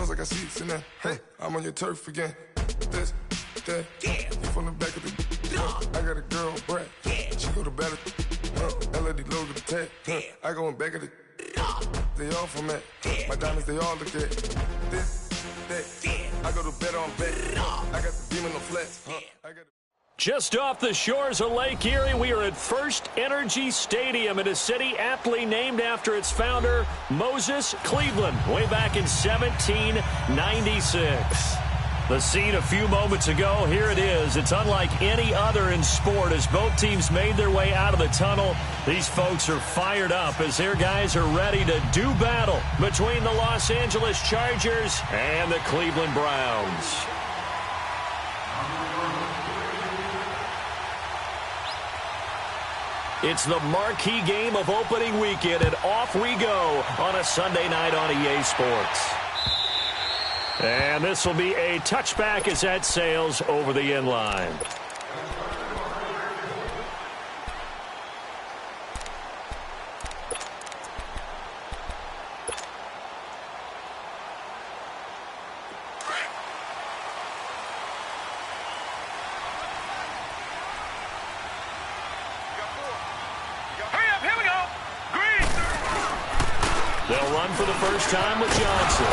stones, I got seats in there. Hey, I'm on your turf again. This, that, yeah. You from the back of the. I got a girl, Brad. Yeah. She go to battle. LED logo the tag. Yeah. I go in back of the. They all from that. Yeah. My diamonds, they all look at. This, that. Yeah. I go to bed on bed. I got the demon on flats. I got. Just off the shores of Lake Erie, we are at First Energy Stadium in a city aptly named after its founder, Moses Cleveland, way back in 1796. The scene a few moments ago, here it is. It's unlike any other in sport as both teams made their way out of the tunnel. These folks are fired up as their guys are ready to do battle between the Los Angeles Chargers and the Cleveland Browns. It's the marquee game of opening weekend, and off we go on a Sunday night on EA Sports. And this will be a touchback as that sails over the end line. They'll run for the first time with Johnson.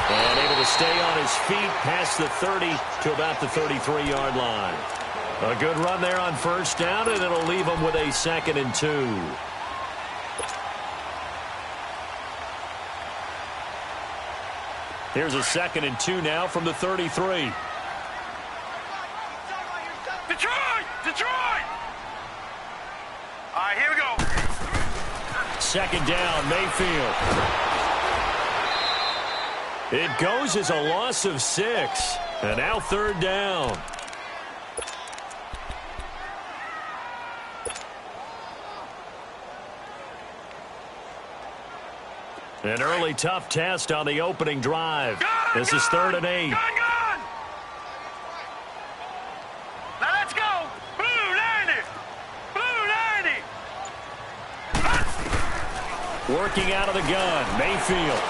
And able to stay on his feet past the 30 to about the 33-yard line. A good run there on first down, and it'll leave them with a 2nd and 2. Here's a 2nd and 2 now from the 33. Detroit! All right, here we go. 2nd down, Mayfield. It goes as a loss of 6. And now 3rd down. An early tough test on the opening drive. This is 3rd and 8. Now let's go. Blue 90. Working out of the gun, Mayfield.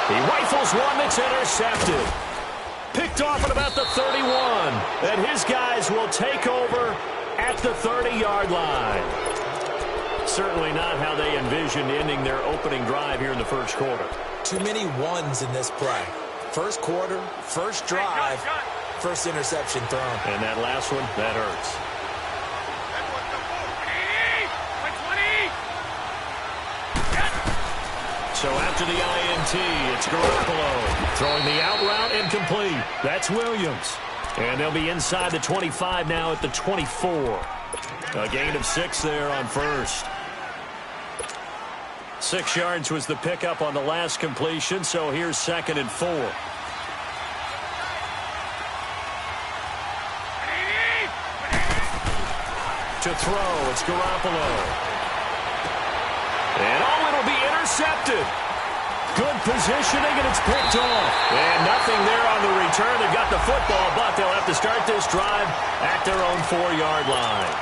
He rifles one that's intercepted. Picked off at about the 31. And his guys will take over at the 30-yard line. Certainly not how they envisioned ending their opening drive here in the first quarter. Too many ones in this play. First quarter, first drive, first interception thrown. And that last one, that hurts. So after the INT, it's Garoppolo. Throwing the out route incomplete. That's Williams. And they'll be inside the 25 now at the 24. A gain of 6 there on first. 6 yards was the pickup on the last completion, so here's 2nd and 4. To throw, it's Garoppolo. And it'll be intercepted. Good positioning, and it's picked off. And nothing there on the return. They've got the football, but they'll have to start this drive at their own 4-yard line.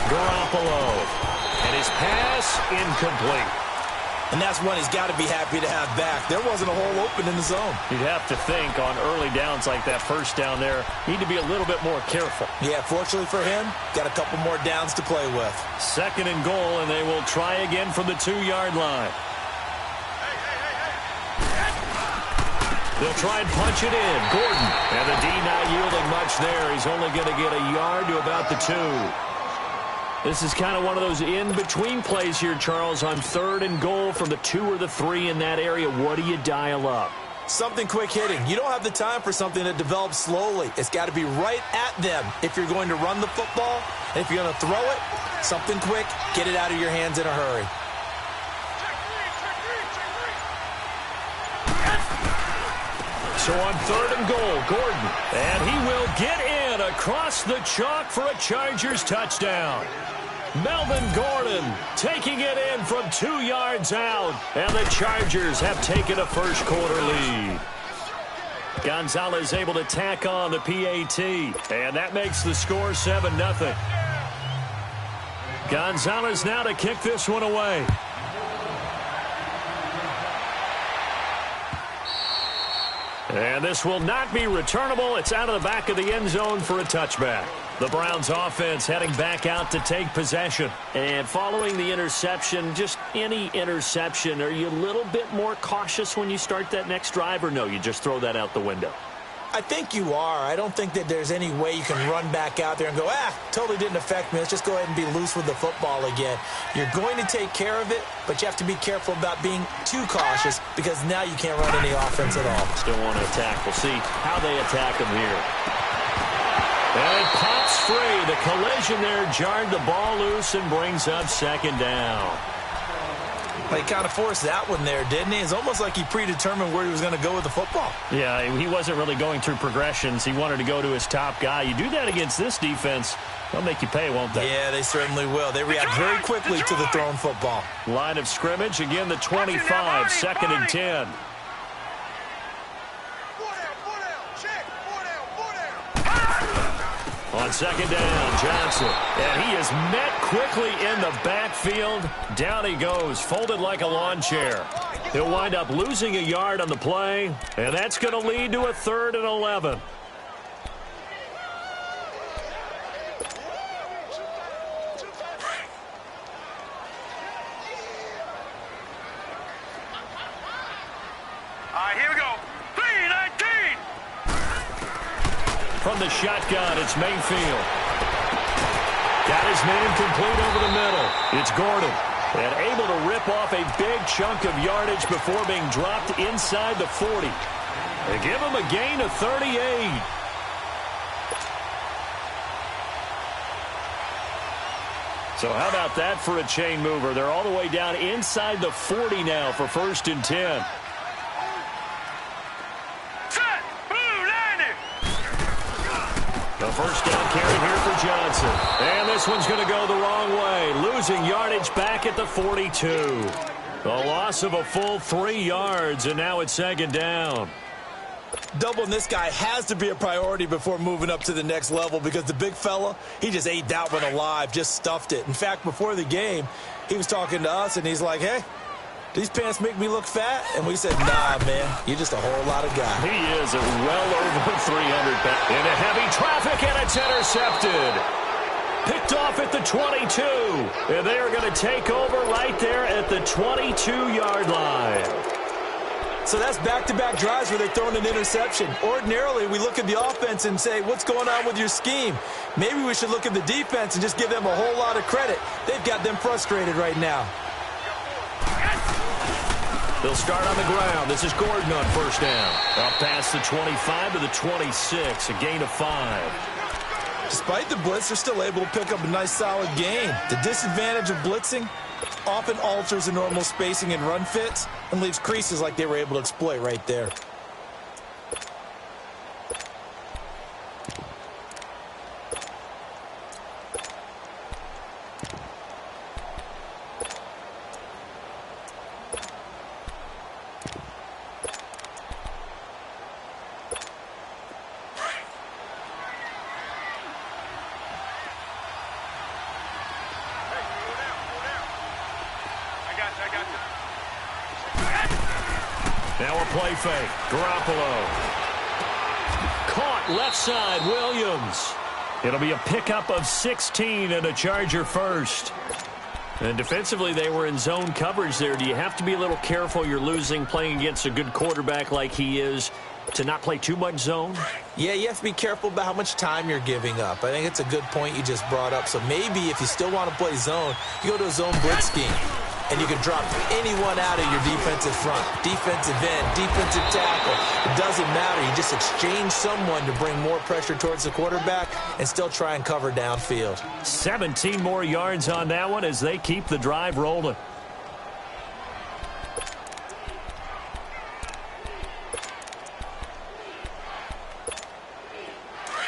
Garoppolo. And his pass incomplete. And that's one he's got to be happy to have back. There wasn't a hole open in the zone. You'd have to think on early downs like that first down there, need to be a little bit more careful. Yeah, fortunately for him, got a couple more downs to play with. 2nd and goal, and they will try again from the 2-yard line. They'll try and punch it in. Gordon. And the D not yielding much there. He's only going to get a yard to about the 2. This is kind of one of those in-between plays here, Charles, on 3rd and goal from the 2 or the 3 in that area. What do you dial up? Something quick hitting. You don't have the time for something that develops slowly. It's got to be right at them if you're going to run the football. And if you're going to throw it, something quick, get it out of your hands in a hurry. So on 3rd and goal, Gordon. And he will get in across the chalk for a Chargers touchdown. Melvin Gordon taking it in from 2 yards out. And the Chargers have taken a first quarter lead. Gonzalez able to tack on the PAT. And that makes the score 7-0. Gonzalez now to kick this one away. And this will not be returnable. It's out of the back of the end zone for a touchback. The Browns offense heading back out to take possession. And following the interception, just any interception, are you a little bit more cautious when you start that next drive, or no, you just throw that out the window? I think you are. I don't think that there's any way you can run back out there and go, totally didn't affect me. Let's just go ahead and be loose with the football again. You're going to take care of it, but you have to be careful about being too cautious because now you can't run any offense at all. Still want to attack. We'll see how they attack him here. And it pops free. The collision there jarred the ball loose and brings up second down. He kind of forced that one there, didn't he? It's almost like he predetermined where he was going to go with the football. Yeah, he wasn't really going through progressions. He wanted to go to his top guy. You do that against this defense, they'll make you pay, won't they? Yeah, they certainly will. They react very quickly to the thrown football. Line of scrimmage, again the 25, second and 10. On second down, Johnson. And he is met quickly in the backfield. Down he goes, folded like a lawn chair. He'll wind up losing a yard on the play, and that's going to lead to a 3rd and 11. All right, here we go. 3-19. From the shotgun, it's Mayfield. Got his man complete over the middle. It's Gordon. And able to rip off a big chunk of yardage before being dropped inside the 40. They give him a gain of 38. So how about that for a chain mover? They're all the way down inside the 40 now for 1st and 10. The first down carry here for Johnson. And this one's going to go the wrong way. Losing yardage back at the 42. A loss of a full 3 yards, and now it's second down. Doubling this guy has to be a priority before moving up to the next level because the big fella, he just ate that one alive, just stuffed it. In fact, before the game, he was talking to us, and he's like, hey, these pants make me look fat? And we said, nah, man, you're just a whole lot of guy. He is at well over 300 pounds. Into heavy traffic, and it's intercepted. Picked off at the 22. And they are going to take over right there at the 22-yard line. So that's back-to-back drives where they're throwing an interception. Ordinarily, we look at the offense and say, what's going on with your scheme? Maybe we should look at the defense and just give them a whole lot of credit. They've got them frustrated right now. They'll start on the ground. This is Gordon on first down. Up past the 25 to the 26, a gain of 5. Despite the blitz, they're still able to pick up a nice, solid gain. The disadvantage of blitzing often alters the normal spacing and run fits and leaves creases like they were able to exploit right there. Now a play fake. Garoppolo. Caught left side, Williams. It'll be a pickup of 16 and a Charger first. And defensively, they were in zone coverage there. Do you have to be a little careful? You're losing, playing against a good quarterback like he is, to not play too much zone? Yeah, you have to be careful about how much time you're giving up. I think it's a good point you just brought up. So maybe if you still want to play zone, you go to a zone blitz scheme. And you can drop anyone out of your defensive front. Defensive end, defensive tackle. It doesn't matter. You just exchange someone to bring more pressure towards the quarterback and still try and cover downfield. 17 more yards on that one as they keep the drive rolling.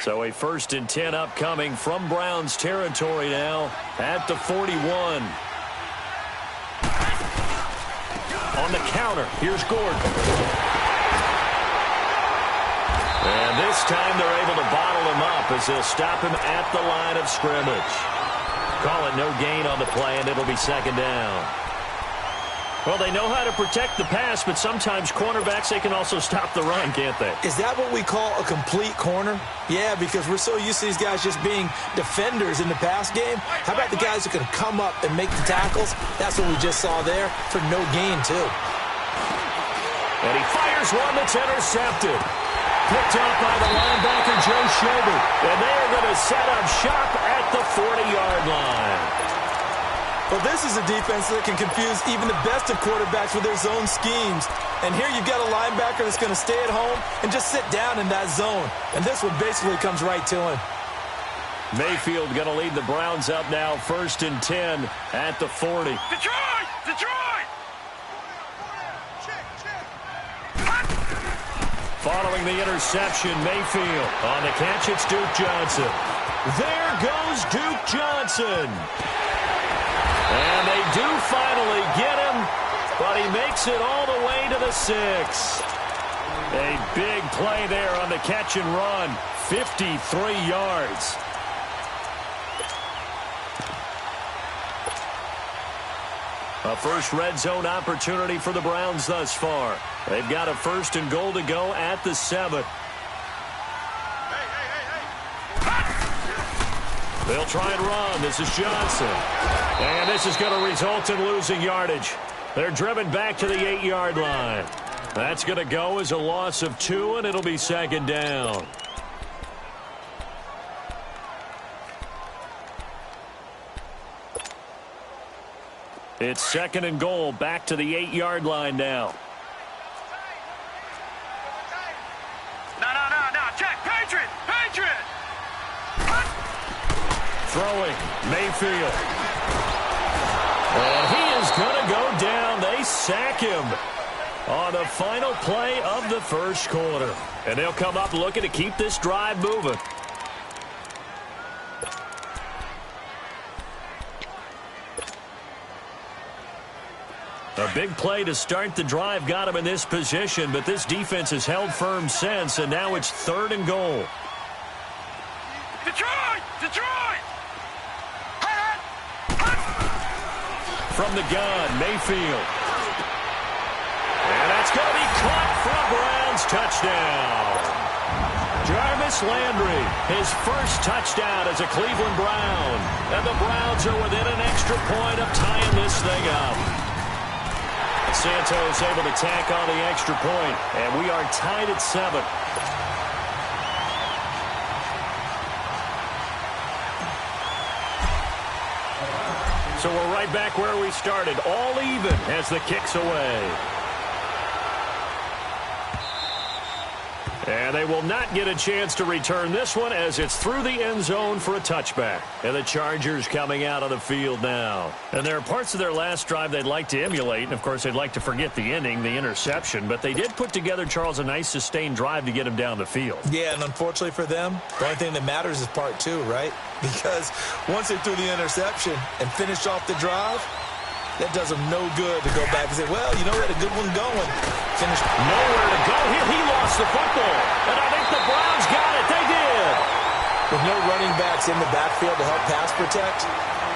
So a 1st and 10 upcoming from Browns territory now at the 41. On the counter, here's Gordon. And this time they're able to bottle him up as they'll stop him at the line of scrimmage. Call it no gain on the play, and it'll be 2nd down. Well, they know how to protect the pass, but sometimes cornerbacks, they can also stop the run, can't they? Is that what we call a complete corner? Yeah, because we're so used to these guys just being defenders in the pass game. How about the guys who can come up and make the tackles? That's what we just saw there for no gain, too. And he fires one that's intercepted. Picked up by the linebacker, Joe Schobert. And they are going to set up shop at the 40-yard line. Well, this is a defense that can confuse even the best of quarterbacks with their zone schemes. And here you've got a linebacker that's going to stay at home and just sit down in that zone. And this one basically comes right to him. Mayfield going to lead the Browns up now, 1st and 10 at the 40. Detroit! Detroit! Following the interception, Mayfield. On the catch, it's Duke Johnson. There goes Duke Johnson. And they do finally get him, but he makes it all the way to the 6. A big play there on the catch and run, 53 yards. A first red zone opportunity for the Browns thus far. They've got a 1st and goal to go at the 7. They'll try and run. This is Johnson. And this is going to result in losing yardage. They're driven back to the 8-yard line. That's going to go as a loss of 2, and it'll be 2nd down. It's 2nd and goal, back to the 8-yard line now. No. Check. Patriot! Patriot! Throwing, Mayfield. And he is going to go down. They sack him on the final play of the 1st quarter. And they'll come up looking to keep this drive moving. A big play to start the drive got him in this position, but this defense has held firm since, and now it's 3rd and goal. Detroit! Detroit! From the gun, Mayfield. And that's going to be caught for a Browns touchdown. Jarvis Landry, his 1st touchdown as a Cleveland Brown. And the Browns are within an extra point of tying this thing up. Santos able to tack on the extra point, and we are tied at 7. So we're right back where we started, all even as the kick's away. And they will not get a chance to return this one as it's through the end zone for a touchback. And the Chargers coming out on the field now. And there are parts of their last drive they'd like to emulate. And, of course, they'd like to forget the ending, the interception. But they did put together, Charles, a nice sustained drive to get him down the field. Yeah, and unfortunately for them, the only thing that matters is part 2, right? Because once they threw the interception and finished off the drive, that does them no good to go back and say, well, you know, we had a good one going. Finished. Nowhere to go here. He lost the football. And I think the Browns got it. They did. With no running backs in the backfield to help pass protect,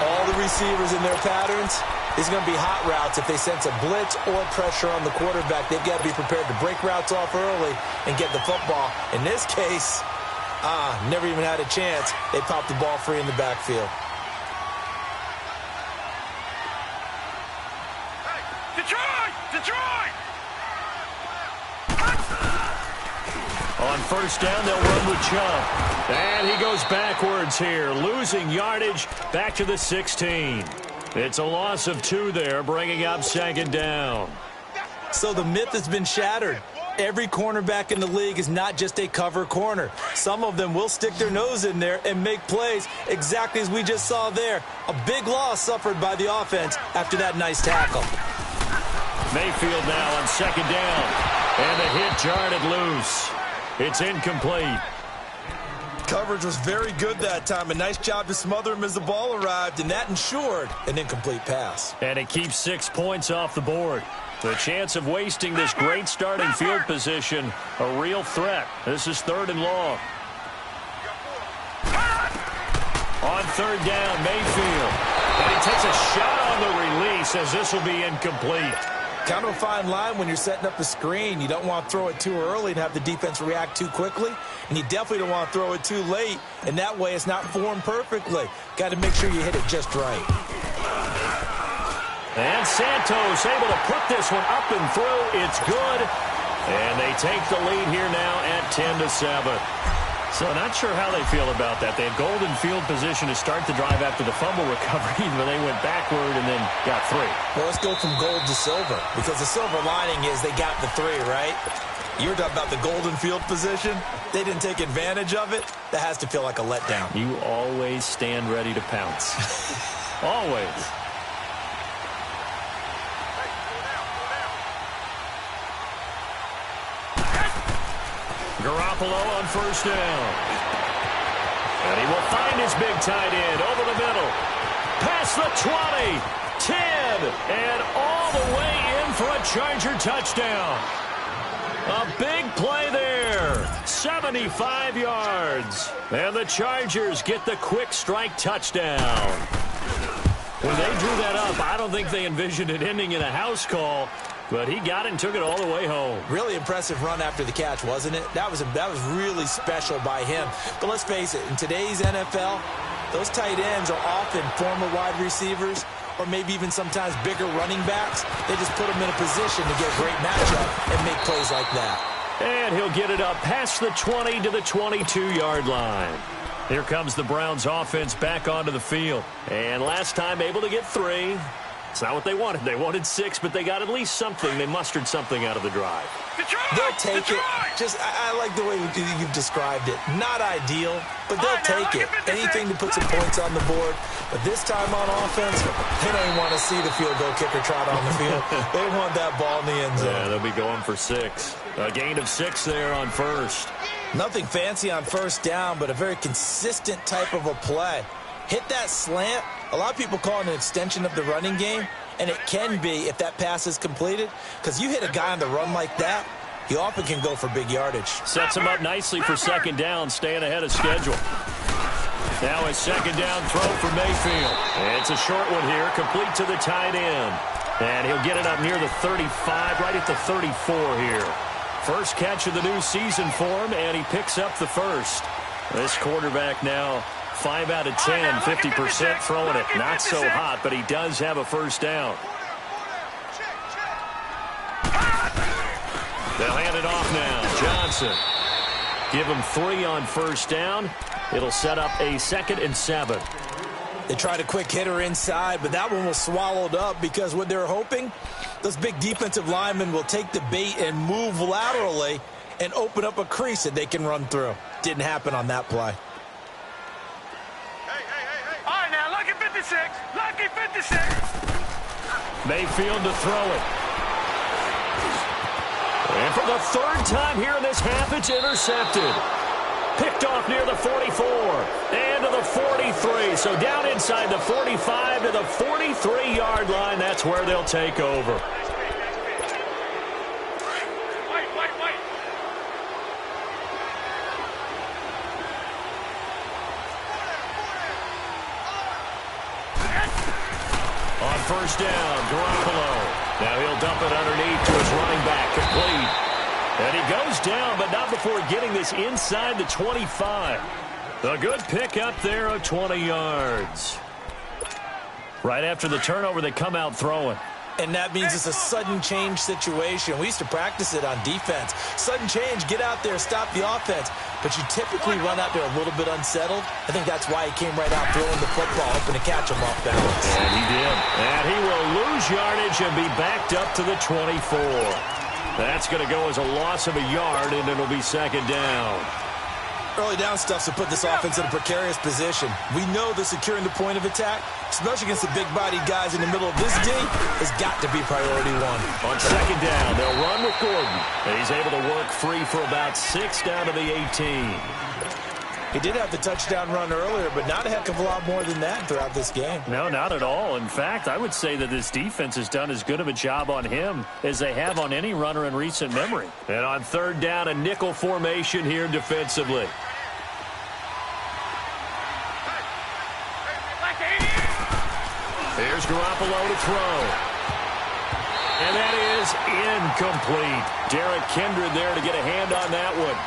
all the receivers in their patterns, it's going to be hot routes. If they sense a blitz or pressure on the quarterback, they've got to be prepared to break routes off early and get the football. In this case, never even had a chance. They popped the ball free in the backfield. Detroit! On 1st down, they'll run with Chubb. And he goes backwards here, losing yardage back to the 16. It's a loss of 2 there, bringing up 2nd down. So the myth has been shattered. Every cornerback in the league is not just a cover corner. Some of them will stick their nose in there and make plays exactly as we just saw there. A big loss suffered by the offense after that nice tackle. Mayfield now on 2nd down. And the hit jarred it loose. It's incomplete. coverage was very good that time. A nice job to smother him as the ball arrived, and that ensured an incomplete pass. And it keeps 6 points off the board. The chance of wasting this great starting field position, a real threat. This is 3rd and long. On 3rd down, Mayfield. And he takes a shot on the release as this will be incomplete. Kind of a fine line when you're setting up a screen. You don't want to throw it too early and have the defense react too quickly. And you definitely don't want to throw it too late. And that way it's not formed perfectly. Got to make sure you hit it just right. And Santos able to put this one up and through. It's good. And they take the lead here now at 10-7. So not sure how they feel about that. They had golden field position to start the drive after the fumble recovery, but they went backward and then got 3. Well, let's go from gold to silver, because the silver lining is they got the 3, right? You were talking about the golden field position. They didn't take advantage of it. That has to feel like a letdown. You always stand ready to pounce. Always. Garoppolo on 1st down. And he will find his big tight end over the middle. Past the 20, 10, and all the way in for a Charger touchdown. A big play there. 75 yards. And the Chargers get the quick strike touchdown. When they drew that up, I don't think they envisioned it ending in a house call. But he got it and took it all the way home. Really impressive run after the catch, wasn't it? That was really special by him. But let's face it, in today's NFL, those tight ends are often former wide receivers or maybe even sometimes bigger running backs. They just put them in a position to get a great matchup and make plays like that. And he'll get it up past the 20 to the 22-yard line. Here comes the Browns offense back onto the field. And last time able to get 3. It's not what they wanted. They wanted 6, but they got at least something. They mustered something out of the drive. They'll take it. Just, I like the way you've described it. Not ideal, but they'll take it. Anything to put some points on the board. But this time on offense, they don't even want to see the field goal kicker trot on the field. They want that ball in the end zone. Yeah, they'll be going for 6. A gain of 6 there on 1st. Nothing fancy on 1st down, but a very consistent type of a play. Hit that slant. A lot of people call it an extension of the running game, and it can be if that pass is completed, because you hit a guy on the run like that, he often can go for big yardage. Sets him up nicely for 2nd down, staying ahead of schedule. Now a 2nd down throw for Mayfield. And it's a short one here, complete to the tight end. And he'll get it up near the 35, right at the 34 here. First catch of the new season for him, and he picks up the 1st. This quarterback now 5 out of 10, 50% throwing it. Not so hot, but he does have a 1st down. They'll hand it off now. Johnson. Give him 3 on 1st down. It'll set up a 2nd and 7. They tried a quick hitter inside, but that one was swallowed up because what they're hoping, those big defensive linemen will take the bait and move laterally and open up a crease that they can run through. Didn't happen on that play. Lucky 56. Lucky 56. Mayfield to throw it. And for the 3rd time here in this half, it's intercepted. Picked off near the 44 and to the 43. So down inside the 45 to the 43-yard line. That's where they'll take over. On 1st down, Garoppolo. Now he'll dump it underneath to his running back, complete. And he goes down, but not before getting this inside the 25. A good pick up there of 20 yards. Right after the turnover, they come out throwing. And that means it's a sudden change situation. We used to practice it on defense. Sudden change, get out there, stop the offense. But you typically run out there a little bit unsettled. I think that's why he came right out throwing the football, hoping to catch him off balance. And he did. And he will lose yardage and be backed up to the 24. That's going to go as a loss of a yard, and it'll be 2nd down. Early down stuff to put this offense in a precarious position. We know that securing the point of attack, especially against the big-bodied guys in the middle of this D, has got to be priority 1. On 2nd down, they'll run with Gordon. And he's able to work free for about 6 down to the 18. He did have the touchdown run earlier, but not a heck of a lot more than that throughout this game. No, not at all. In fact, I would say that this defense has done as good of a job on him as they have on any runner in recent memory. And on third down, a nickel formation here defensively. There's Garoppolo to throw. And that is incomplete. Derek Kindred there to get a hand on that one.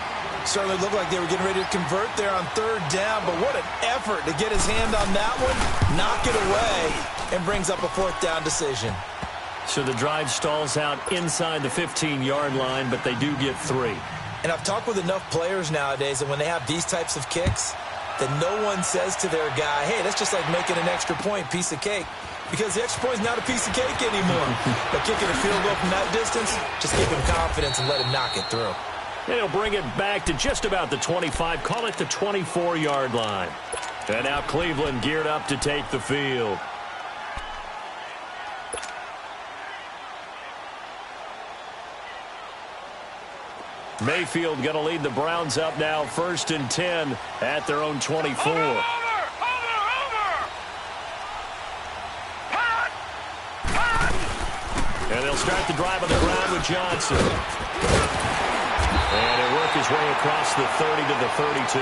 Certainly looked like they were getting ready to convert there on third down, but what an effort to get his hand on that one, knock it away, and brings up a fourth down decision. So the drive stalls out inside the 15-yard line, but they do get 3. And I've talked with enough players nowadays that when they have these types of kicks, that no one says to their guy, hey, that's just like making an extra point, piece of cake. Because the extra point is not a piece of cake anymore. But kicking a field goal from that distance, just give him confidence and let him knock it through. They'll bring it back to just about the 25, call it the 24-yard line. And now Cleveland geared up to take the field. Mayfield going to lead the Browns up now, 1st and 10 at their own 24. Over! And they'll start the drive on the ground with Johnson. And he'll work his way across the 30 to the 32.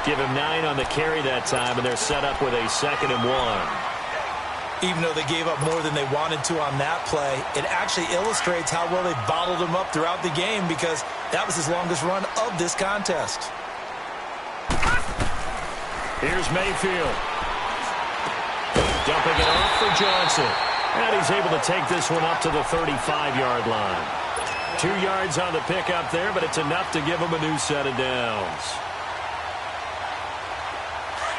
Give him 9 on the carry that time, and they're set up with a 2nd and 1. Even though they gave up more than they wanted to on that play, it actually illustrates how well they bottled him up throughout the game because that was his longest run of this contest. Here's Mayfield. Dumping it off for Johnson. And he's able to take this one up to the 35-yard line. 2 yards on the pickup there, but it's enough to give him a new set of downs.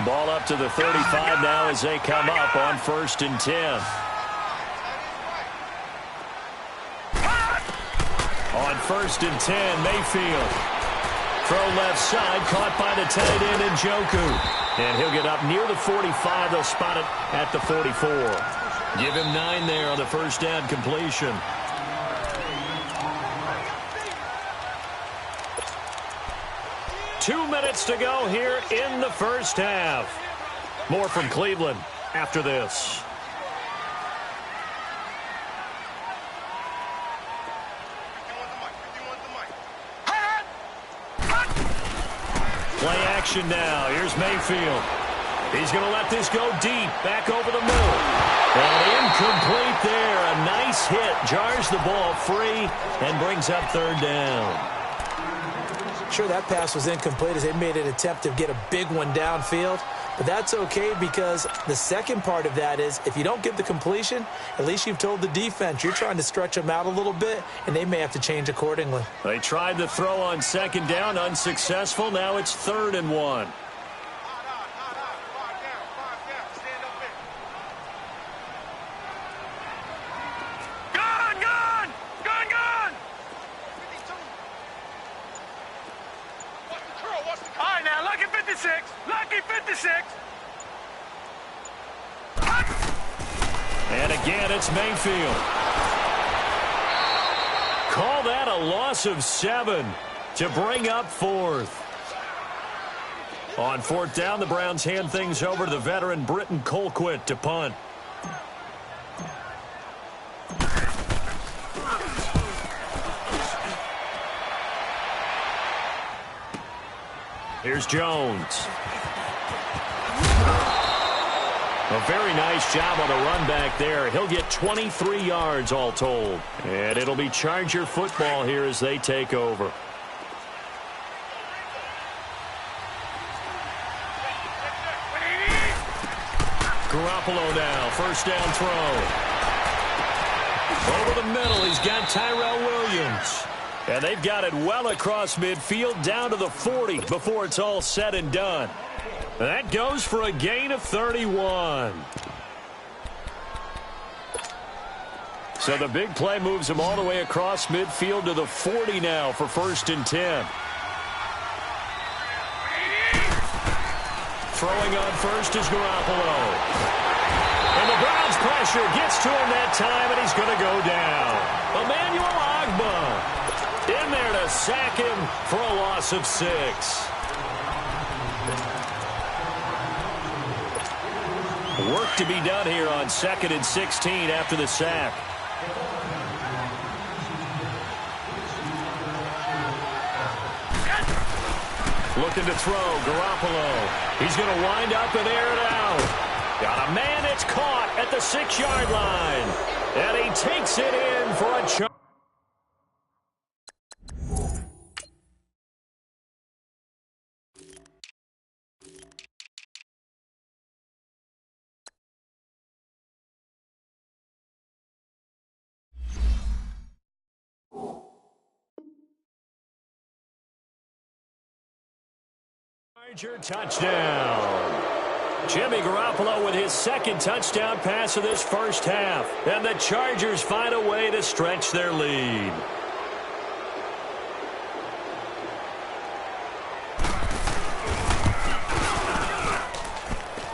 Ball up to the 35 now as they come up on 1st and 10. On 1st and 10, Mayfield. Throw left side, caught by the tight end Njoku. And he'll get up near the 45. They'll spot it at the 44. Give him 9 there on the first down completion. Two minutes to go here in the first half. More from Cleveland after this. Play action now. Here's Mayfield. He's going to let this go deep, back over the middle. And incomplete there. A nice hit. Jars the ball free and brings up 3rd down. Sure, that pass was incomplete as they made an attempt to get a big one downfield. But that's okay because the second part of that is if you don't get the completion, at least you've told the defense you're trying to stretch them out a little bit, and they may have to change accordingly. They tried the throw on 2nd down, unsuccessful. Now it's 3rd and 1. And again, it's Mayfield. Call that a loss of 7 to bring up 4th. On 4th down, the Browns hand things over to the veteran Britton Colquitt to punt. Here's Jones. A very nice job on the run back there. He'll get 23 yards all told. And it'll be Charger football here as they take over. Garoppolo now, 1st down throw. Over the middle, he's got Tyrell Williams. And they've got it well across midfield down to the 40 before it's all said and done. That goes for a gain of 31. So the big play moves him all the way across midfield to the 40 now for 1st and 10. Throwing on first is Garoppolo. And the Browns pressure gets to him that time, and he's going to go down. Emmanuel Ogbah in there to sack him for a loss of 6. Work to be done here on 2nd and 16 after the sack. Looking to throw, Garoppolo. He's going to wind up and air it out. Got a man that's caught at the 6-yard line. And he takes it in for a charge. Touchdown. Jimmy Garoppolo with his 2nd touchdown pass of this first half. And the Chargers find a way to stretch their lead.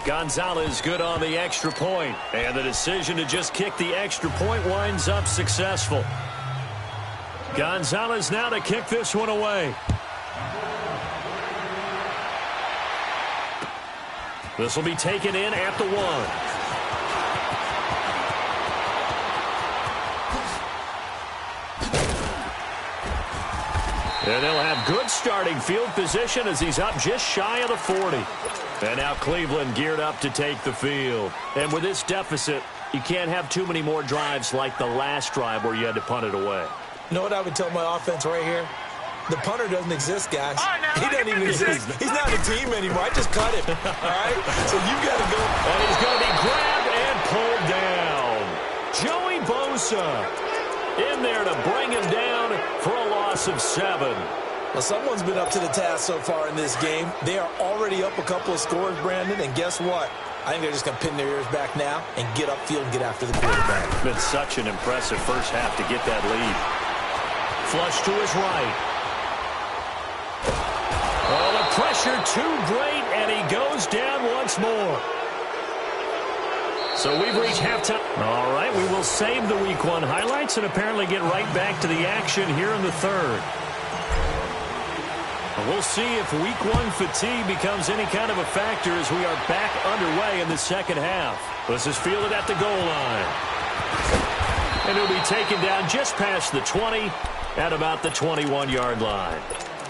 Gonzalez good on the extra point. And the decision to just kick the extra point winds up successful. Gonzalez now to kick this one away. This will be taken in at the 1. And they'll have good starting field position as he's up just shy of the 40. And now Cleveland geared up to take the field. And with this deficit, you can't have too many more drives like the last drive where you had to punt it away. You know what I would tell my offense right here? The punter doesn't exist, guys. He doesn't even exist. He's not a team anymore. I just cut him. All right? So you got to go. And he's going to be grabbed and pulled down. Joey Bosa in there to bring him down for a loss of 7. Well, someone's been up to the task so far in this game. They are already up a couple of scores, Brandon, and guess what? I think they're just going to pin their ears back now and get upfield and get after the quarterback. It's been such an impressive first half to get that lead. Flush to his right. Oh, the pressure too great, and he goes down once more. So we've reached halftime. All right, we will save the Week 1 highlights and apparently get right back to the action here in the 3rd. We'll see if Week 1 fatigue becomes any kind of a factor as we are back underway in the 2nd half. This is fielded at the goal line. And he'll be taken down just past the 20 at about the 21-yard line.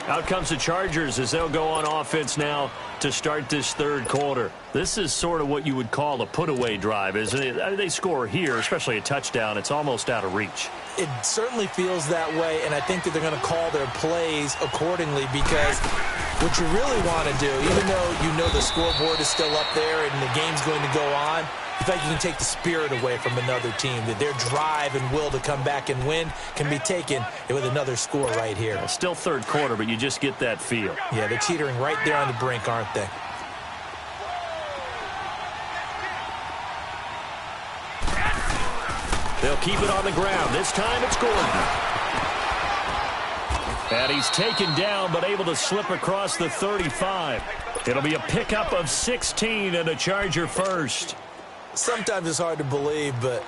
Out comes the Chargers as they'll go on offense now to start this 3rd quarter. This is sort of what you would call a put-away drive, isn't it? They score here, especially a touchdown. It's almost out of reach. It certainly feels that way, and I think that they're going to call their plays accordingly because what you really want to do, even though you know the scoreboard is still up there and the game's going to go on, in fact, you can take the spirit away from another team, that their drive and will to come back and win can be taken with another score right here. Still 3rd quarter, but you just get that feel. Yeah, they're teetering right there on the brink, aren't they? They'll keep it on the ground. This time it's Gordon. And he's taken down, but able to slip across the 35. It'll be a pickup of 16 and a Charger first. Sometimes it's hard to believe, but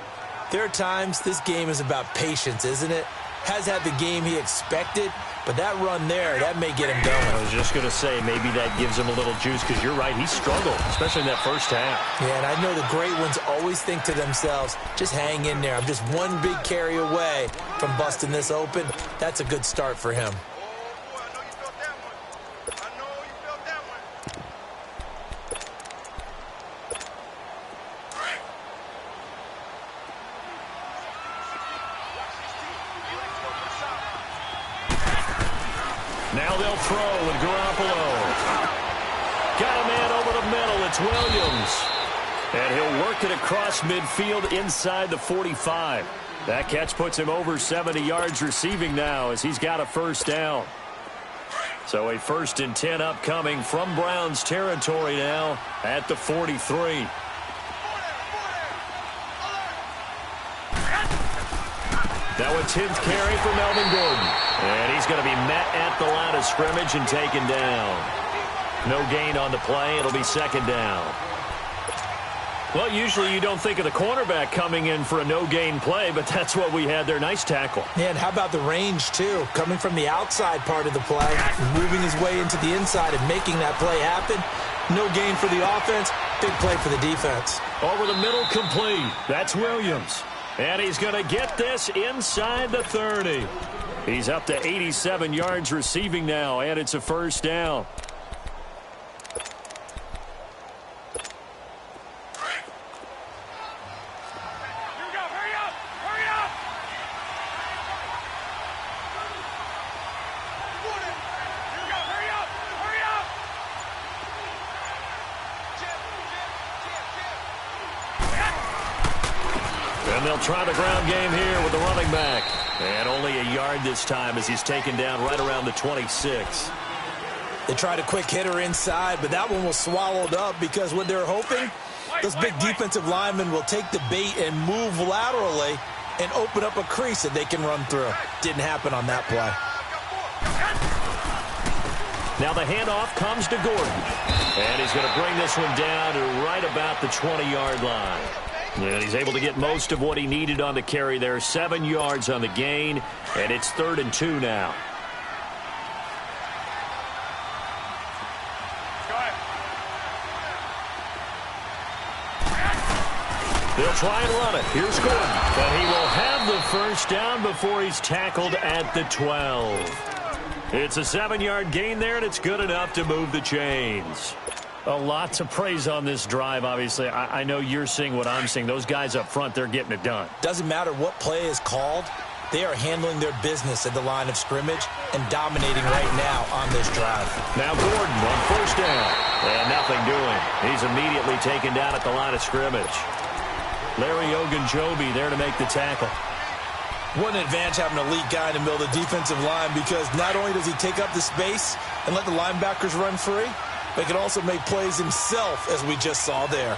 there are times this game is about patience, isn't it? Has had the game he expected, but that run there, that may get him going. I was just going to say, maybe that gives him a little juice, because you're right, he struggled, especially in that first half. Yeah, and I know the great ones always think to themselves, just hang in there. I'm just one big carry away from busting this open. That's a good start for him. Now they'll throw with Garoppolo. Got a man over the middle. It's Williams. And he'll work it across midfield inside the 45. That catch puts him over 70 yards receiving now as he's got a first down. So a 1st and 10 upcoming from Browns territory now at the 43. Now a 10th carry for Melvin Gordon. And he's going to be met at the line of scrimmage and taken down. No gain on the play. It'll be 2nd down. Well, usually you don't think of the cornerback coming in for a no-gain play, but that's what we had there. Nice tackle. Yeah, and how about the range, too? Coming from the outside part of the play, moving his way into the inside and making that play happen. No gain for the offense, big play for the defense. Over the middle, complete. That's Williams. And he's going to get this inside the 30. He's up to 87 yards receiving now, and it's a first down. And they'll try the ground game here with the running back. And only a yard this time as he's taken down right around the 26. They tried a quick hitter inside, but that one was swallowed up because what they're hoping, those big defensive linemen will take the bait and move laterally and open up a crease that they can run through. Didn't happen on that play. Now the handoff comes to Gordon. And he's going to bring this one down to right about the 20-yard line. And he's able to get most of what he needed on the carry there. 7 yards on the gain, and it's 3rd and 2 now. They'll try and run it. Here's Gordon. But he will have the first down before he's tackled at the 12. It's a 7-yard gain there, and it's good enough to move the chains. A lot to praise on this drive, obviously. I know you're seeing what I'm seeing. Those guys up front, they're getting it done. Doesn't matter what play is called. They are handling their business at the line of scrimmage and dominating right now on this drive. Now Gordon on first down. And nothing doing. He's immediately taken down at the line of scrimmage. Larry Ogunjobi there to make the tackle. What an advantage having an elite guy in the middle of the defensive line, because not only does he take up the space and let the linebackers run free, but he can also make plays himself, as we just saw there.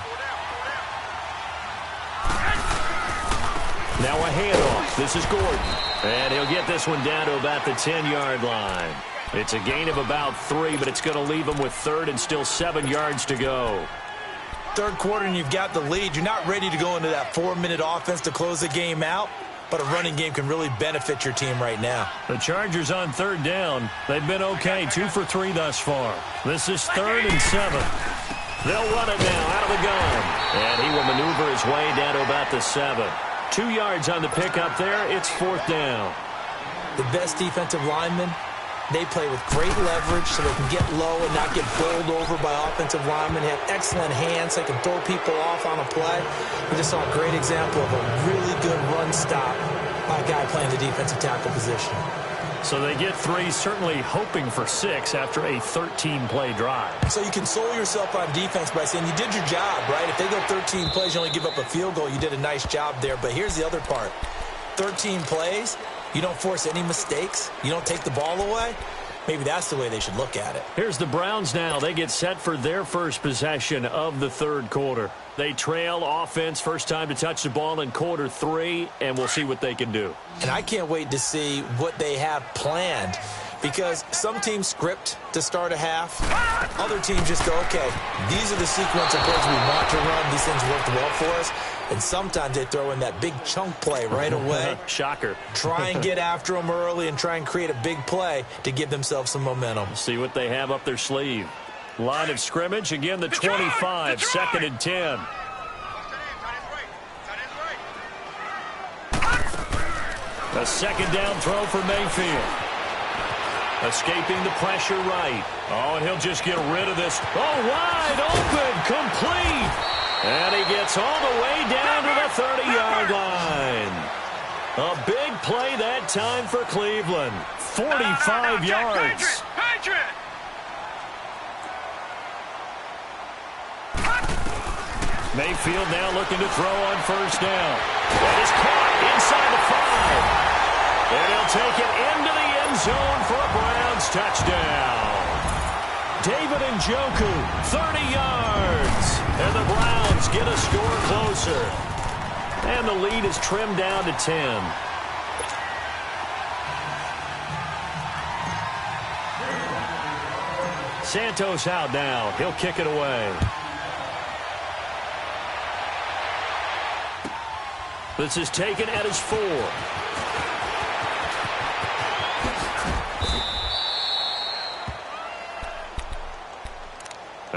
Now a handoff. This is Gordon. And he'll get this one down to about the 10-yard line. It's a gain of about 3, but it's going to leave him with 3rd and still 7 yards to go. Third quarter and you've got the lead. You're not ready to go into that 4-minute offense to close the game out, but a running game can really benefit your team right now. The Chargers on 3rd down. They've been okay, 2 for 3 thus far. This is 3rd and 7. They'll run it now out of the gun. And he will maneuver his way down to about the 7. 2 yards on the pickup there. It's 4th down. The best defensive linemen, they play with great leverage so they can get low and not get bowled over by offensive linemen. They have excellent hands. They can throw people off on a play. We just saw a great example of a really good run stop by a guy playing the defensive tackle position. So they get 3, certainly hoping for 6 after a 13-play drive. So you console yourself on defense by saying you did your job, right? If they go 13 plays, you only give up a field goal. You did a nice job there. But here's the other part. 13 plays, you don't force any mistakes. You don't take the ball away. Maybe that's the way they should look at it. Here's the Browns now. They get set for their first possession of the 3rd quarter. They trail offense, first time to touch the ball in quarter 3, and we'll see what they can do. And I can't wait to see what they have planned, because some teams script to start a half. Other teams just go, okay, these are the sequence of plays we want to run. These things worked well for us. And sometimes they throw in that big chunk play right away. Shocker. Try and get after them early and try and create a big play to give themselves some momentum. See what they have up their sleeve. Line of scrimmage, again, the 25, 2nd and 10. A 2nd down throw for Mayfield. Escaping the pressure right. Oh, and he'll just get rid of this. Oh, wide open, complete. And he gets all the way down to the 30-yard line. A big play that time for Cleveland. 45 yards. Mayfield now looking to throw on first down. That is caught inside the 5. And he'll take it into the end zone for a Browns touchdown. David Njoku, 30 yards. And the Browns get a score closer. And the lead is trimmed down to 10. Santos out now. He'll kick it away. This is taken at his 4.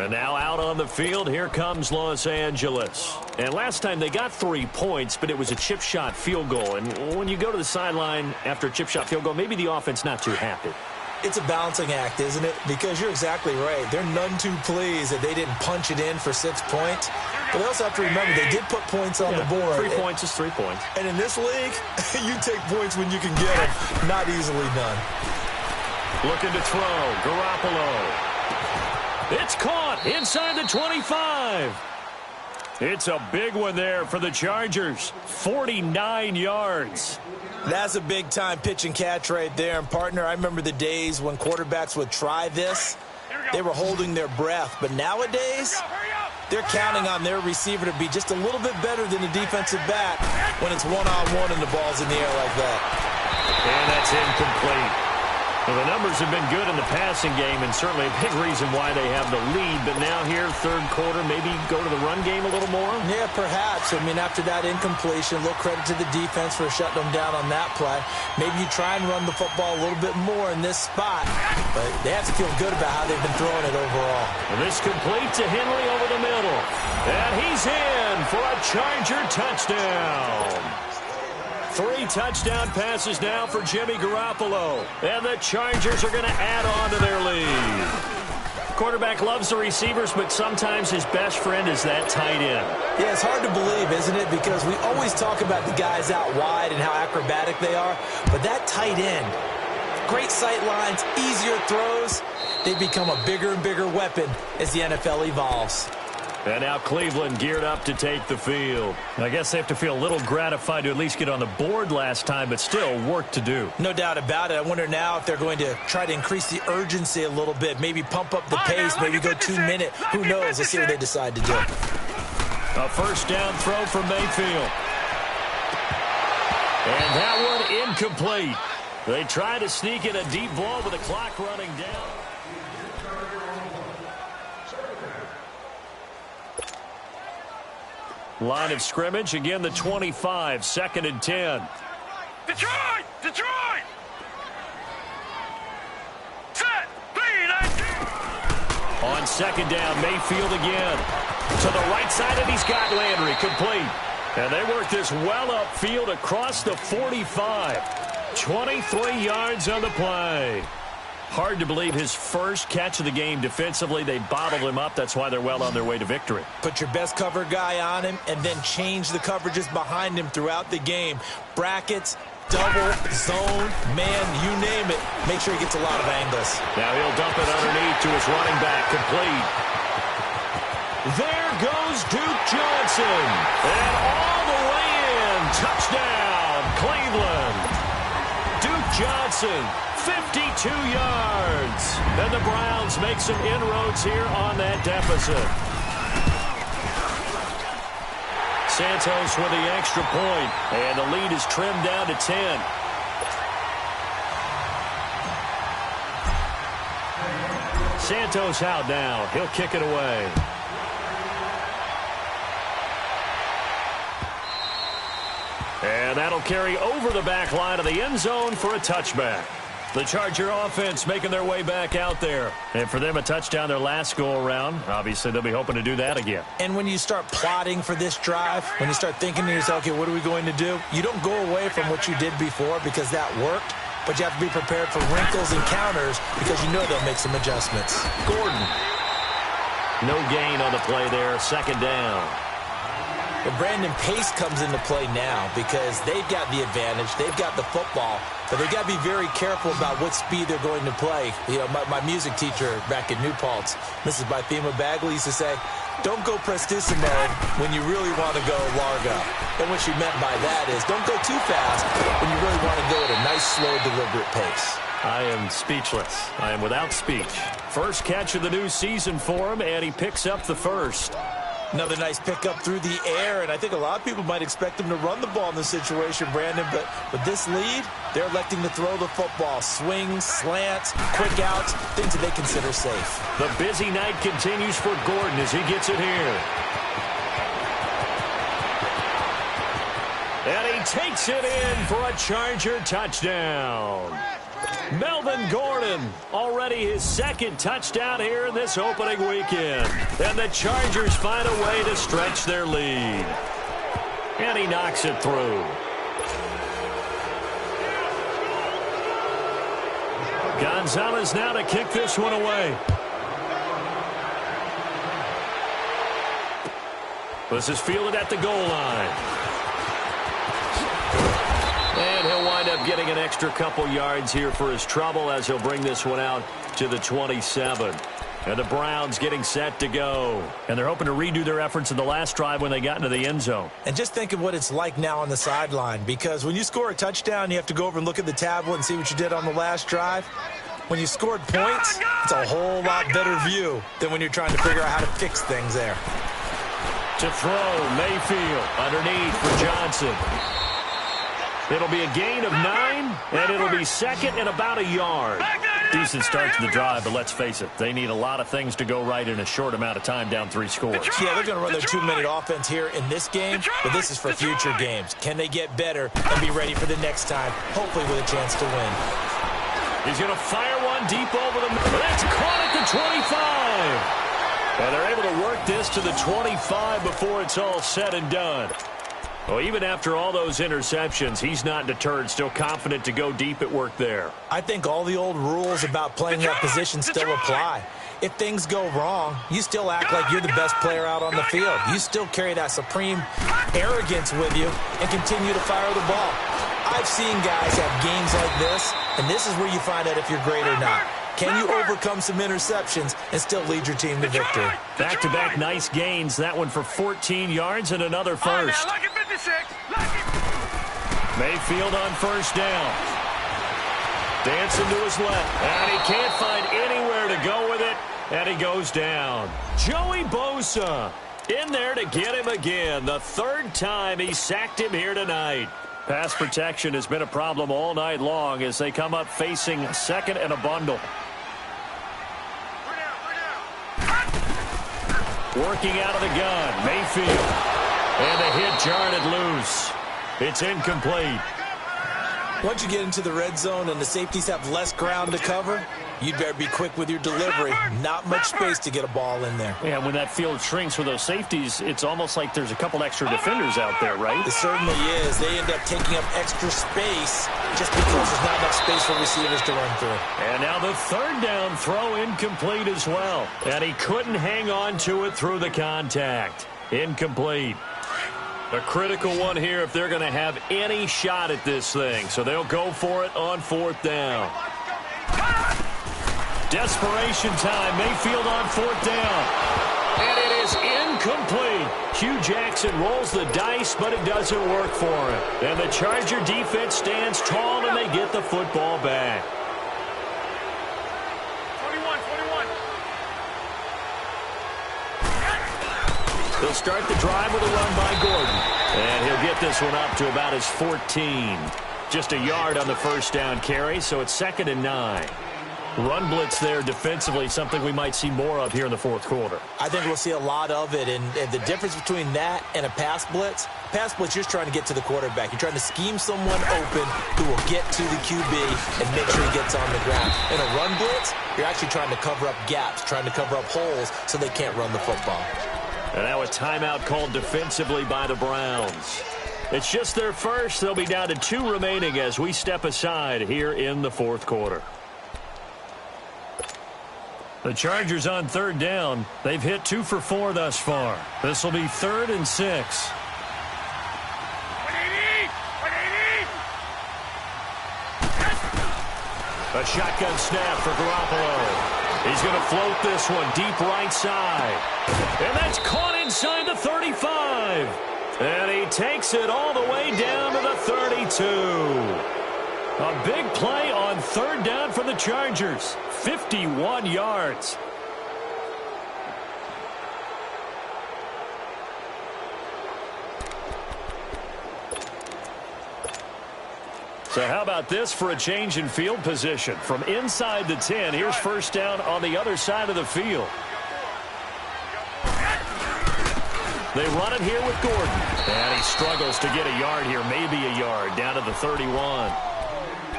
And now out on the field, here comes Los Angeles. And last time they got 3 points, but it was a chip shot field goal. And when you go to the sideline after a chip shot field goal, maybe the offense not too happy. It's a balancing act, isn't it? Because you're exactly right. They're none too pleased that they didn't punch it in for 6 points. But they also have to remember they did put points on the board. 3 points is 3 points. And in this league, you take points when you can get them. Not easily done. Looking to throw. Garoppolo. It's caught inside the 25. It's a big one there for the Chargers. 49 yards. That's a big-time pitch and catch right there. And, partner, I remember the days when quarterbacks would try this. They were holding their breath. But nowadays, they're counting on their receiver to be just a little bit better than the defensive back when it's one-on-one and the ball's in the air like that. And that's incomplete. Well, the numbers have been good in the passing game, and certainly a big reason why they have the lead. But now here, third quarter, maybe go to the run game a little more? Yeah, perhaps. I mean, after that incompletion, a little credit to the defense for shutting them down on that play. Maybe you try and run the football a little bit more in this spot. But they have to feel good about how they've been throwing it overall. And this complete to Henry over the middle. And he's in for a Charger touchdown. 3 touchdown passes now for Jimmy Garoppolo. And the Chargers are going to add on to their lead. Quarterback loves the receivers, but sometimes his best friend is that tight end. Yeah, it's hard to believe, isn't it? Because we always talk about the guys out wide and how acrobatic they are. But that tight end, great sight lines, easier throws, they become a bigger and bigger weapon as the NFL evolves. And now Cleveland geared up to take the field. I guess they have to feel a little gratified to at least get on the board last time, but still work to do. No doubt about it. I wonder now if they're going to try to increase the urgency a little bit, maybe pump up the pace, maybe go 2 minute. Who knows? Let's see what they decide to do. A first down throw from Mayfield. And that one incomplete. They try to sneak in a deep ball with the clock running down. Line of scrimmage, again the 25, 2nd and 10. Detroit! Detroit! Set! Speed! On 2nd down, Mayfield again. To the right side, and he's got Landry complete. And they work this well upfield across the 45. 23 yards on the play. Hard to believe his first catch of the game defensively. They bottled him up. That's why they're well on their way to victory. Put your best cover guy on him and then change the coverages behind him throughout the game. Brackets, double, zone, man, you name it. Make sure he gets a lot of angles. Now he'll dump it underneath to his running back, complete. There goes Duke Johnson. And all the way in. Touchdown, Cleveland. Duke Johnson, 52 yards. And the Browns make some inroads here on that deficit. Santos with the extra point, and the lead is trimmed down to 10. Santos out now. He'll kick it away. And that'll carry over the back line of the end zone for a touchback. The Charger offense making their way back out there. And for them, a touchdown their last go-around. Obviously, they'll be hoping to do that again. And when you start plotting for this drive, when you start thinking to yourself, okay, what are we going to do? You don't go away from what you did before because that worked. But you have to be prepared for wrinkles and counters because you know they'll make some adjustments. Gordon. No gain on the play there. 2nd down. But Brandon, pace comes into play now because they've got the advantage. They've got the football. But they've got to be very careful about what speed they're going to play. You know, my music teacher back in New Paltz, Mrs. Bythema Bagley, used to say, don't go prestissimo when you really want to go largo. And what she meant by that is don't go too fast when you really want to go at a nice, slow, deliberate pace. I am speechless. I am without speech. First catch of the new season for him, and he picks up the first. Another nice pickup through the air, and I think a lot of people might expect him to run the ball in this situation, Brandon, but with this lead, they're electing to throw the football. Swings, slants, quick outs, things that they consider safe. The busy night continues for Gordon as he gets it here. And takes it in for a Charger touchdown. Melvin Gordon, already his second touchdown here in this opening weekend. And the Chargers find a way to stretch their lead. And he knocks it through. Gonzalez now to kick this one away. This is fielded at the goal line. And he'll wind up getting an extra couple yards here for his trouble as he'll bring this one out to the 27. And the Browns getting set to go. And they're hoping to redo their efforts in the last drive when they got into the end zone. And just think of what it's like now on the sideline. Because when you score a touchdown, you have to go over and look at the tablet and see what you did on the last drive. When you scored points, it's a whole lot better view than when you're trying to figure out how to fix things there. To throw, Mayfield underneath for Johnson. It'll be a gain of 9, and it'll be second and about a yard. Decent start to the drive, but let's face it, they need a lot of things to go right in a short amount of time, down 3 scores. Yeah, they're going to run their 2-minute offense here in this game, but this is for future games. Can they get better and be ready for the next time, hopefully with a chance to win? He's going to fire one deep over the middle. That's caught at the 25. And they're able to work this to the 25 before it's all said and done. Well, even after all those interceptions, he's not deterred, still confident to go deep at work there. I think all the old rules about playing that position still apply. If things go wrong, you still act like you're the best player out on the field. You still carry that supreme arrogance with you and continue to fire the ball. I've seen guys have games like this, and this is where you find out if you're great or not. Can you overcome some interceptions and still lead your team to victory? Back-to-back nice gains. That one for 14 yards and another first. Mayfield on first down. Dancing to his left. And he can't find anywhere to go with it. And he goes down. Joey Bosa in there to get him again. The third time he sacked him here tonight. Pass protection has been a problem all night long as they come up facing second and a bundle. Working out of the gun, Mayfield. And the hit jarred it loose. It's incomplete. Once you get into the red zone and the safeties have less ground to cover, you'd better be quick with your delivery. Not much space to get a ball in there. Yeah, when that field shrinks for those safeties, it's almost like there's a couple extra defenders out there, right? It certainly is. They end up taking up extra space just because there's not enough space for receivers to run through. And now the third down throw incomplete as well. And he couldn't hang on to it through the contact. Incomplete. A critical one here if they're going to have any shot at this thing. So they'll go for it on fourth down. Desperation time. Mayfield on fourth down. And it is incomplete. Hugh Jackson rolls the dice, but it doesn't work for him. And the Charger defense stands tall, and they get the football back. 21. He'll start the drive with a run by Gordon. And he'll get this one up to about his 14. Just a yard on the first down carry, so it's 2nd and 9. Run blitz there defensively, something we might see more of here in the fourth quarter. I think we'll see a lot of it, and the difference between that and a pass blitz, you're just trying to get to the quarterback. You're trying to scheme someone open who will get to the QB and make sure he gets on the ground. In a run blitz, you're actually trying to cover up gaps, trying to cover up holes so they can't run the football. And now a timeout called defensively by the Browns. It's just their first. They'll be down to 2 remaining as we step aside here in the fourth quarter. The Chargers on third down. They've hit 2 for 4 thus far. This will be 3rd and 6. A shotgun snap for Garoppolo. He's going to float this one deep right side. And that's caught inside the 35. And he takes it all the way down to the 32. A big play on third down for the Chargers. 51 yards. So how about this for a change in field position? From inside the 10, here's first down on the other side of the field. They run it here with Gordon. And he struggles to get a yard here, maybe a yard, down to the 31.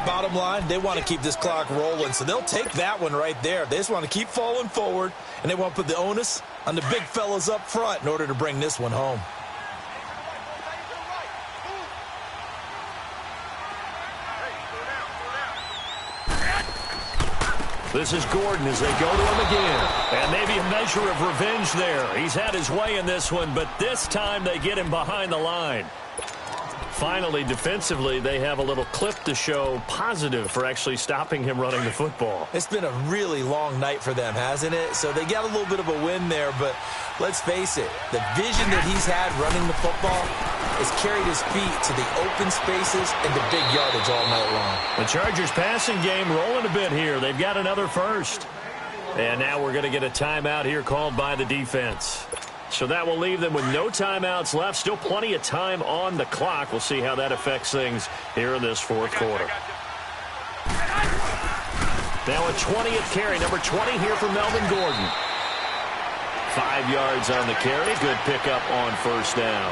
Bottom line, they want to keep this clock rolling, so they'll take that one right there. They just want to keep falling forward, and they want to put the onus on the big fellas up front in order to bring this one home. This is Gordon as they go to him again. And maybe a measure of revenge there. He's had his way in this one, but this time they get him behind the line. Finally, defensively, they have a little clip to show positive for actually stopping him running the football. It's been a really long night for them, hasn't it? So they got a little bit of a win there, but let's face it, the vision that he's had running the football has carried his feet to the open spaces and the big yardage all night long. The Chargers passing game rolling a bit here. They've got another first. And now we're going to get a timeout here called by the defense. So that will leave them with no timeouts left. Still plenty of time on the clock. We'll see how that affects things here in this fourth quarter. Now a 20th carry. Number 20 here for Melvin Gordon. 5 yards on the carry. Good pickup on first down.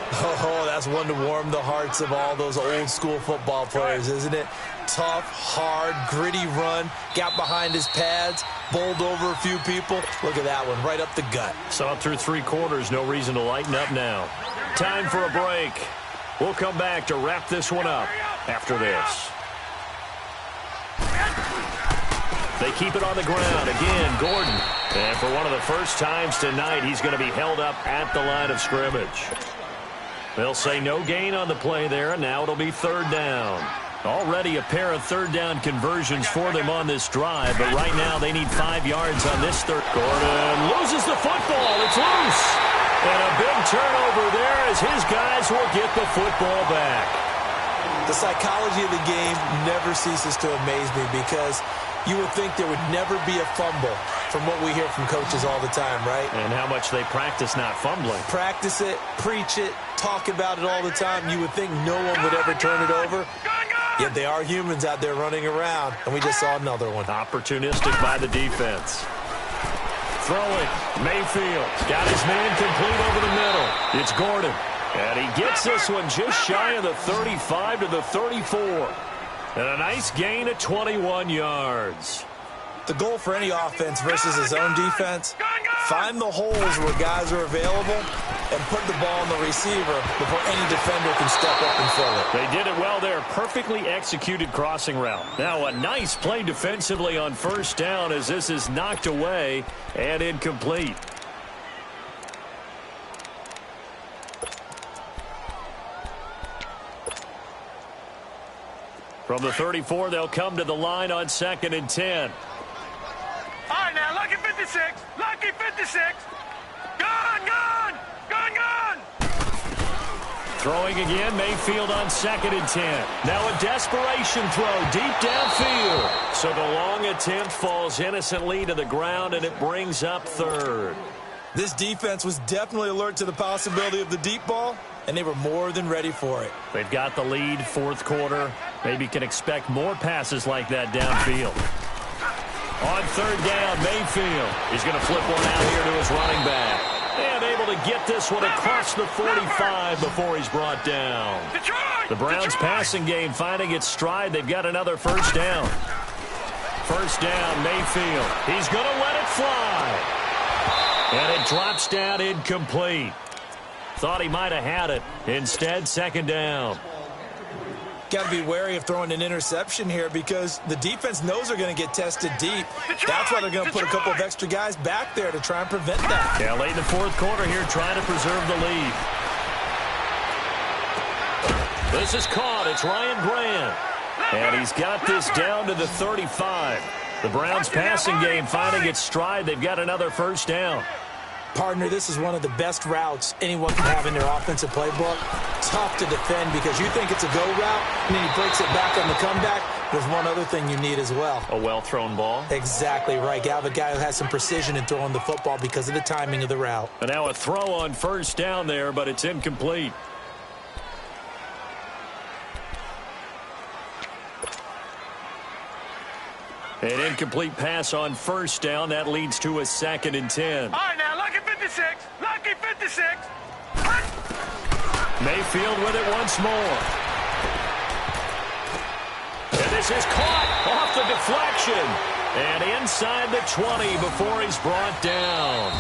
Oh, that's one to warm the hearts of all those old school football players, isn't it? Tough, hard, gritty run. Got behind his pads. Bowled over a few people. Look at that one, right up the gut. Saw it through 3 quarters. No reason to lighten up now. Time for a break. We'll come back to wrap this one up after this. They keep it on the ground. Again, Gordon. And for one of the first times tonight, he's going to be held up at the line of scrimmage. They'll say no gain on the play there, and now it'll be third down. Already a pair of third down conversions for them on this drive, but right now they need 5 yards on this third. Gordon loses the football. It's loose. And a big turnover there as his guys will get the football back. The psychology of the game never ceases to amaze me because you would think there would never be a fumble from what we hear from coaches all the time, right? And how much they practice not fumbling. Practice it, preach it, talk about it all the time. You would think no one would ever turn it over. Yet they are humans out there running around, and we just saw another one. Opportunistic by the defense. Throwing. Mayfield got his man complete over the middle. It's Gordon. And he gets this one just shy of the 35 to the 34. And a nice gain of 21 yards. The goal for any offense versus his own defense, find the holes where guys are available and put the ball on the receiver before any defender can step up and fill it. They did it well there. Perfectly executed crossing route. Now a nice play defensively on first down as this is knocked away and incomplete. From the 34, they'll come to the line on 2nd and 10. All right, now, lucky 56. Lucky 56. Gone, gone. Gone, gone. Throwing again, Mayfield on 2nd and 10. Now a desperation throw deep downfield. So the long attempt falls innocently to the ground, and it brings up third. This defense was definitely alert to the possibility of the deep ball, and they were more than ready for it. They've got the lead, fourth quarter. Maybe can expect more passes like that downfield. On third down, Mayfield. He's going to flip one out here to his running back. And able to get this one across the 45 before he's brought down. The Browns passing game finding its stride. They've got another first down. First down, Mayfield. He's going to let it fly. And it drops down incomplete. Thought he might have had it. Instead, second down. Got to be wary of throwing an interception here because the defense knows they're going to get tested deep. That's why they're going to put a couple of extra guys back there to try and prevent that. Yeah, late in the fourth quarter here trying to preserve the lead. This is caught. It's Ryan Grant. And he's got this down to the 35. The Browns passing game finding its stride. They've got another first down. Partner, this is one of the best routes anyone can have in their offensive playbook. Tough to defend because you think it's a go route, and then he breaks it back on the comeback. There's one other thing you need as well. A well-thrown ball. Exactly right. You have a guy who has some precision in throwing the football because of the timing of the route. And now a throw on first down there, but it's incomplete. An incomplete pass on first down. That leads to a 2nd and 10. All right, now, lucky 56. Lucky 56. 56. Mayfield with it once more. And this is caught off the deflection. And inside the 20 before he's brought down.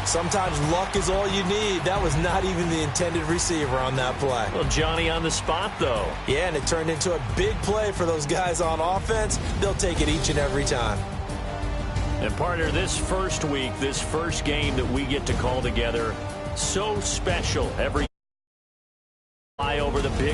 Sometimes luck is all you need. That was not even the intended receiver on that play. Well, Johnny on the spot, though. Yeah, and it turned into a big play for those guys on offense. They'll take it each and every time. And, partner, this first week, this first game that we get to call together, so special. Every fly over the big